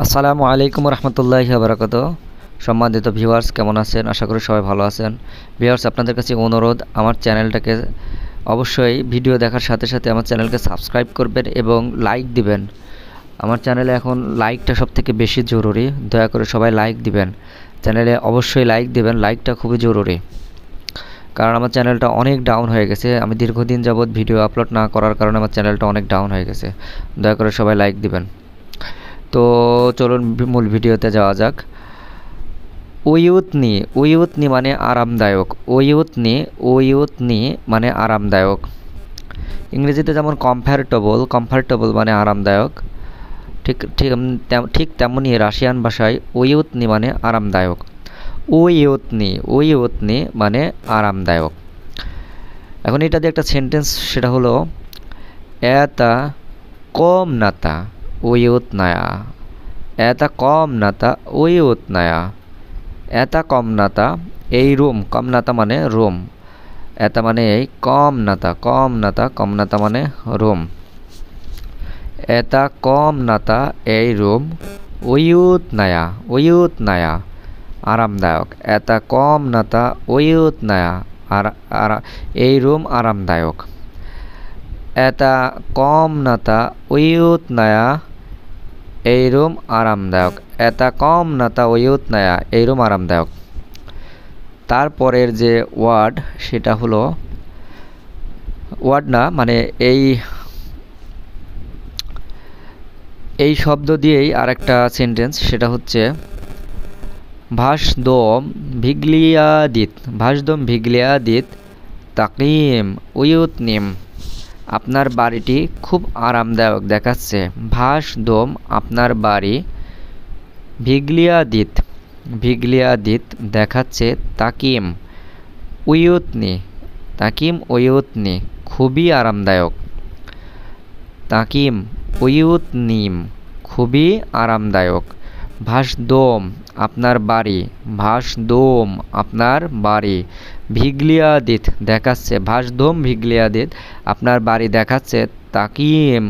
আসসালামু আলাইকুম রহমতুল্লাহি বারাকাতুহু। সম্মানিত ভিউয়ার্স, কেমন আছেন? আশা করি সবাই ভালো আছেন। ভিউয়ার্স, আপনাদের কাছে অনুরোধ, আমার চ্যানেলটাকে অবশ্যই ভিডিও দেখার সাথে সাথে আমার চ্যানেলকে সাবস্ক্রাইব করবেন এবং লাইক দিবেন। আমার চ্যানেলে এখন লাইকটা সবথেকে বেশি জরুরি। দয়া করে সবাই লাইক দিবেন। চ্যানেলে অবশ্যই লাইক দিবেন, লাইকটা খুবই জরুরি। কারণ আমার চ্যানেলটা অনেক ডাউন হয়ে গেছে। আমি দীর্ঘদিন যাবৎ ভিডিও আপলোড না করার কারণে আমার চ্যানেলটা অনেক ডাউন হয়ে গেছে। দয়া করে সবাই লাইক দিবেন। তো চলুন মূল ভিডিওতে যাওয়া যাক। উইউতনি মানে আরামদায়ক। উইউতনি মানে আরামদায়ক। ইংরেজিতে যেমন কমফর্টেবল মানে আরামদায়ক, ঠিক ঠিক ঠিক তেমনই রাশিয়ান ভাষায় উইউতনি মানে আরামদায়ক। উইউতনি মানে আরামদায়ক। এখন এটা দিয়ে একটা সেন্টেন্স, সেটা হলো এতা কমনাতা উইউতনায়া। এতা কমনাতা উইউতনায়া। এতা কমনাতা, এই রুম। কমনাতা মানে রুম। এতা মানে এই, কমনাতা মানে রুম। এতা কমনাতা, এই রুম। উইউতনায়া আরামদায়ক। এতা কমনাতা উইউতনায়া, আর এই রুম আরামদায়ক। এতা কমনাতা উইউতনায়া, এই রুম আরামদায়ক। এতা কমনাতা উইউতনায়া, এই রুম আরামদায়ক। তারপরের যে ওয়ার্ড, সেটা হলো ওয়ার্ড না, মানে এই শব্দ দিয়েই আরেকটা সেন্টেন্স, সেটা হচ্ছে ভাসদম ভিগলিয়াদিত তাকিম উইউতনিম। আপনার বাড়িটি খুব আরামদায়ক দেখাচ্ছে। ভাসদম আপনার বাড়ি, ভিগলিয়াদিত দেখাচ্ছে, তাকিম উইউতনি খুবই আরামদায়ক। তাকিম উইউতনিম খুবই আরামদায়ক। ভাসদোম আপনার বাড়ি, ভিগলিয়াদিত দেখাচ্ছে, ভিগলিয়াদিত আপনার বাড়ি দেখাচ্ছে, তাকিম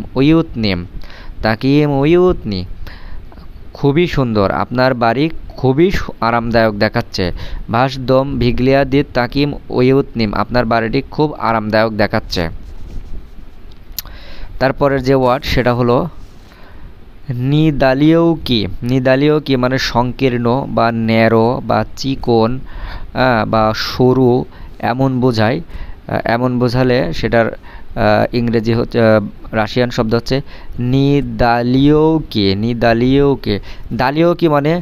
উইউতনি খুবই সুন্দর, আপনার বাড়ি খুবই আরামদায়ক দেখাচ্ছে। ভাসদম ভিগলিয়াদিত তাকিম উইউতনিম, আপনার বাড়িটি খুব আরামদায়ক দেখাচ্ছে। তারপরের যে ওয়ার্ড, সেটা হলো নিদালিয়ৌকি মানে সংকীর্ণ বা ন্যারো বা চিকন বা সরু, এমন বোঝায়। এমন বোঝালে সেটার ইংরেজি হচ্ছে, রাশিয়ান শব্দ হচ্ছে দালিয়ৌকি মানে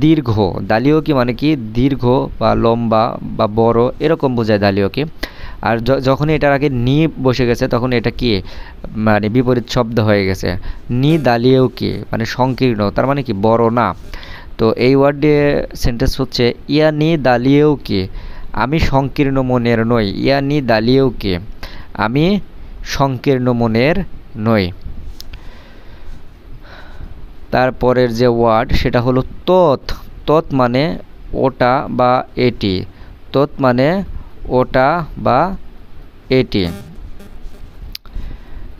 দীর্ঘ। দালিয়ৌকি মানে কি, দীর্ঘ বা লম্বা বা বড়, এরকম বোঝায় দালিয়ৌকি। আর যখনই এটার আগে নি বসে গেছে, তখন এটা কি, মানে বিপরীত শব্দ হয়ে গেছে। দালিয়ৌকি মানে সংকীর্ণ, তার মানে কি বড় না। তো এই ওয়ার্ড দিয়ে সেন্টেন্স হচ্ছে দালিয়ৌকি আমি সংকীর্ণ মনের নই। দালিয়ৌকি আমি সংকীর্ণ মনের নই। তারপরের যে ওয়ার্ড, সেটা হলো তৎ মানে ওটা বা এটি। তৎ মানে ওটা বা এটি।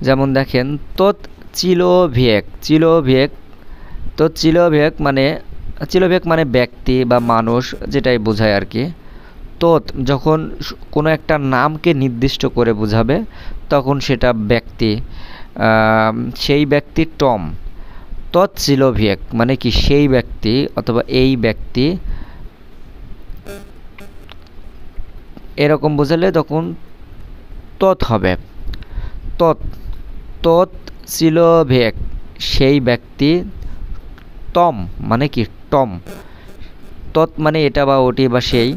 যেমন দেখেন, তৎ চিলোভিয়েক মানে ব্যক্তি বা মানুষ, যেটাই বোঝায় আর কি। যখন কোনো একটা নামকে নির্দিষ্ট করে বোঝাবে, তখন সেটা ব্যক্তি, সেই ব্যক্তি টম। চিলোভিয়েক মানে কি, সেই ব্যক্তি অথবা এই ব্যক্তি, এরকম বোঝালে তখন হবে। চিলোভিয়েক সেই ব্যক্তি। টম মানে কি, টম। মানে এটা বা ওটি বা সেই।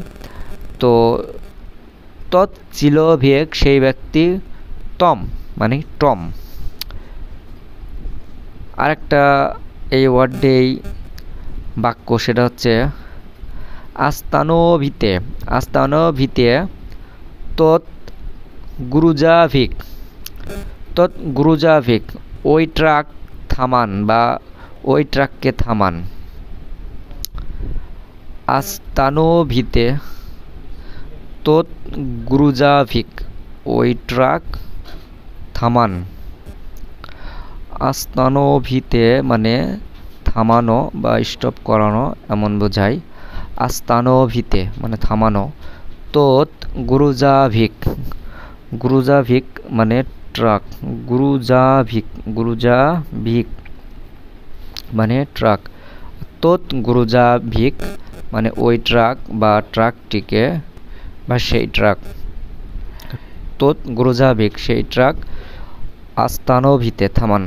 তো চিলোভিয়েক সেই ব্যক্তি, টম মানে টম। আরেকটা এই ওয়ার্ডেই বাক্য, সেটা হচ্ছে আস্তানোভিতে তৎ গুরুজাভিক ওই ট্রাক থামান বা ওই ট্রাককে থামান। আস্তানোভিতে তৎ গুরুজাভিক ওই ট্রাক থামান। আস্তানোভিতে মানে থামানো বা স্টপ করানো এমন বোঝায়। আস্তানোভিতে মানে থামানো। তোত গুরুজাভিক, গুরুজাভিক মানে ট্রাক, গুরুজাভিক, গুরুজাভিক মানে ট্রাক। তোত গুরুজাভিক মানে ওই ট্রাক বা ট্রাকটিকে বা সেই ট্রাক। তোত গুরুজাভিক সেই ট্রাক আস্তানোভিতে থামান।